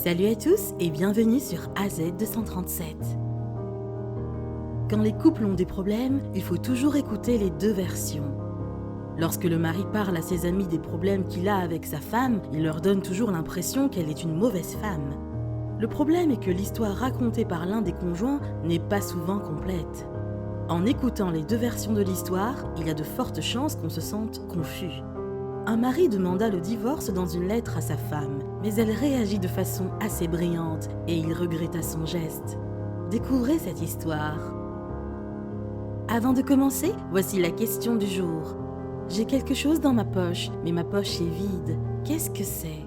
Salut à tous et bienvenue sur AZ237. Quand les couples ont des problèmes, il faut toujours écouter les deux versions. Lorsque le mari parle à ses amis des problèmes qu'il a avec sa femme, il leur donne toujours l'impression qu'elle est une mauvaise femme. Le problème est que l'histoire racontée par l'un des conjoints n'est pas souvent complète. En écoutant les deux versions de l'histoire, il y a de fortes chances qu'on se sente confus. Un mari demanda le divorce dans une lettre à sa femme, mais elle réagit de façon assez brillante et il regretta son geste. Découvrez cette histoire. Avant de commencer, voici la question du jour. J'ai quelque chose dans ma poche, mais ma poche est vide. Qu'est-ce que c'est ?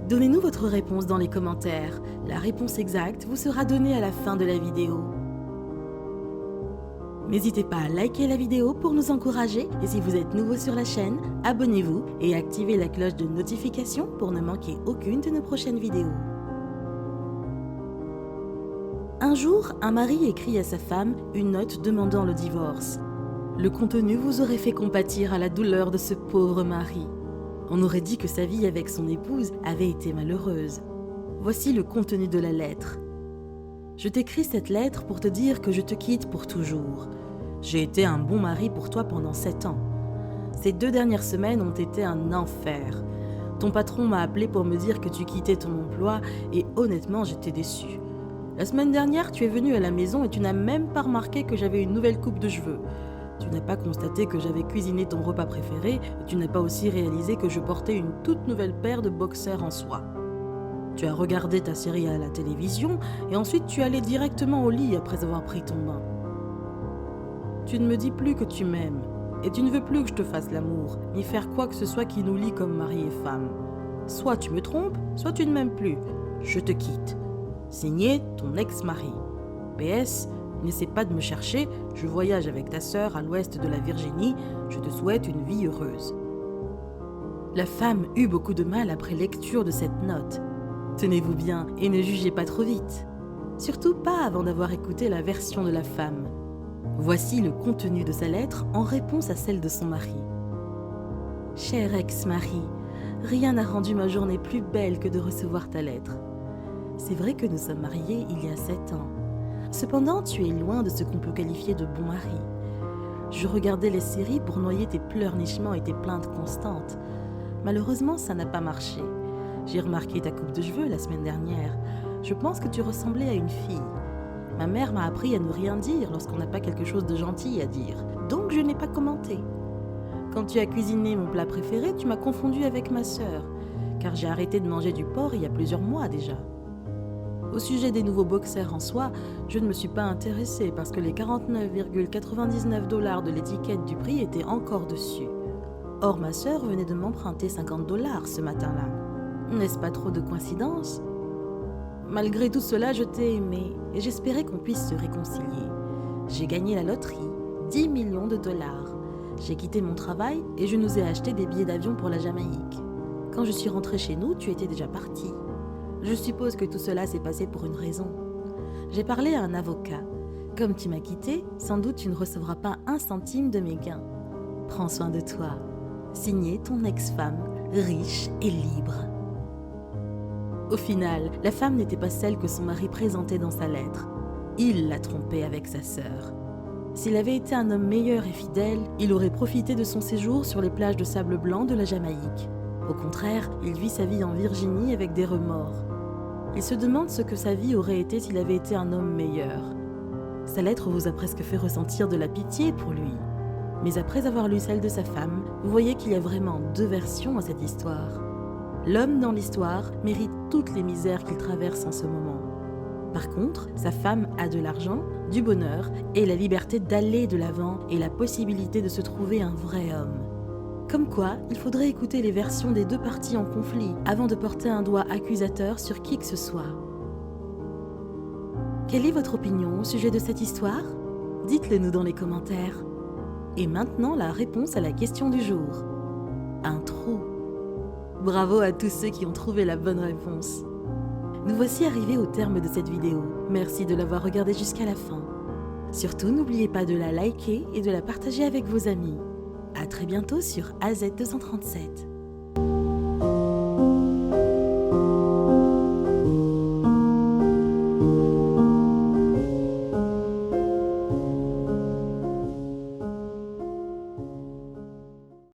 Donnez-nous votre réponse dans les commentaires. La réponse exacte vous sera donnée à la fin de la vidéo. N'hésitez pas à liker la vidéo pour nous encourager et si vous êtes nouveau sur la chaîne, abonnez-vous et activez la cloche de notification pour ne manquer aucune de nos prochaines vidéos. Un jour, un mari écrit à sa femme une note demandant le divorce. Le contenu vous aurait fait compatir à la douleur de ce pauvre mari. On aurait dit que sa vie avec son épouse avait été malheureuse. Voici le contenu de la lettre. Je t'écris cette lettre pour te dire que je te quitte pour toujours. J'ai été un bon mari pour toi pendant 7 ans. Ces 2 dernières semaines ont été un enfer. Ton patron m'a appelé pour me dire que tu quittais ton emploi et honnêtement, j'étais déçue. La semaine dernière, tu es venu à la maison et tu n'as même pas remarqué que j'avais une nouvelle coupe de cheveux. Tu n'as pas constaté que j'avais cuisiné ton repas préféré et tu n'as pas aussi réalisé que je portais une toute nouvelle paire de boxers en soie. Tu as regardé ta série à la télévision et ensuite tu es allé directement au lit après avoir pris ton bain. Tu ne me dis plus que tu m'aimes et tu ne veux plus que je te fasse l'amour, ni faire quoi que ce soit qui nous lie comme mari et femme. Soit tu me trompes, soit tu ne m'aimes plus. Je te quitte. Signé ton ex-mari. PS, n'essaie pas de me chercher, je voyage avec ta sœur à l'ouest de la Virginie, je te souhaite une vie heureuse. La femme eut beaucoup de mal après lecture de cette note. Tenez-vous bien et ne jugez pas trop vite. Surtout pas avant d'avoir écouté la version de la femme. Voici le contenu de sa lettre en réponse à celle de son mari. Cher ex-mari, rien n'a rendu ma journée plus belle que de recevoir ta lettre. C'est vrai que nous sommes mariés il y a 7 ans. Cependant, tu es loin de ce qu'on peut qualifier de bon mari. Je regardais les séries pour noyer tes pleurnichements et tes plaintes constantes. Malheureusement, ça n'a pas marché. J'ai remarqué ta coupe de cheveux la semaine dernière. Je pense que tu ressemblais à une fille. Ma mère m'a appris à ne rien dire lorsqu'on n'a pas quelque chose de gentil à dire. Donc je n'ai pas commenté. Quand tu as cuisiné mon plat préféré, tu m'as confondu avec ma sœur, car j'ai arrêté de manger du porc il y a plusieurs mois déjà. Au sujet des nouveaux boxers en soie, je ne me suis pas intéressée parce que les 49,99 $ de l'étiquette du prix étaient encore dessus. Or, ma sœur venait de m'emprunter 50 $ ce matin-là. N'est-ce pas trop de coïncidence ? Malgré tout cela, je t'ai aimé et j'espérais qu'on puisse se réconcilier. J'ai gagné la loterie, 10 millions de $. J'ai quitté mon travail et je nous ai acheté des billets d'avion pour la Jamaïque. Quand je suis rentrée chez nous, tu étais déjà parti. Je suppose que tout cela s'est passé pour une raison. J'ai parlé à un avocat. Comme tu m'as quitté, sans doute tu ne recevras pas 1 centime de mes gains. Prends soin de toi. Signé ton ex-femme, riche et libre. Au final, la femme n'était pas celle que son mari présentait dans sa lettre. Il l'a trompée avec sa sœur. S'il avait été un homme meilleur et fidèle, il aurait profité de son séjour sur les plages de sable blanc de la Jamaïque. Au contraire, il vit sa vie en Virginie avec des remords. Il se demande ce que sa vie aurait été s'il avait été un homme meilleur. Sa lettre vous a presque fait ressentir de la pitié pour lui. Mais après avoir lu celle de sa femme, vous voyez qu'il y a vraiment 2 versions à cette histoire. L'homme dans l'histoire mérite toutes les misères qu'il traverse en ce moment. Par contre, sa femme a de l'argent, du bonheur et la liberté d'aller de l'avant et la possibilité de se trouver un vrai homme. Comme quoi, il faudrait écouter les versions des 2 parties en conflit avant de porter un doigt accusateur sur qui que ce soit. Quelle est votre opinion au sujet de cette histoire ? Dites-le nous dans les commentaires. Et maintenant, la réponse à la question du jour. Un trou. Bravo à tous ceux qui ont trouvé la bonne réponse. Nous voici arrivés au terme de cette vidéo. Merci de l'avoir regardée jusqu'à la fin. Surtout, n'oubliez pas de la liker et de la partager avec vos amis. À très bientôt sur AZ237.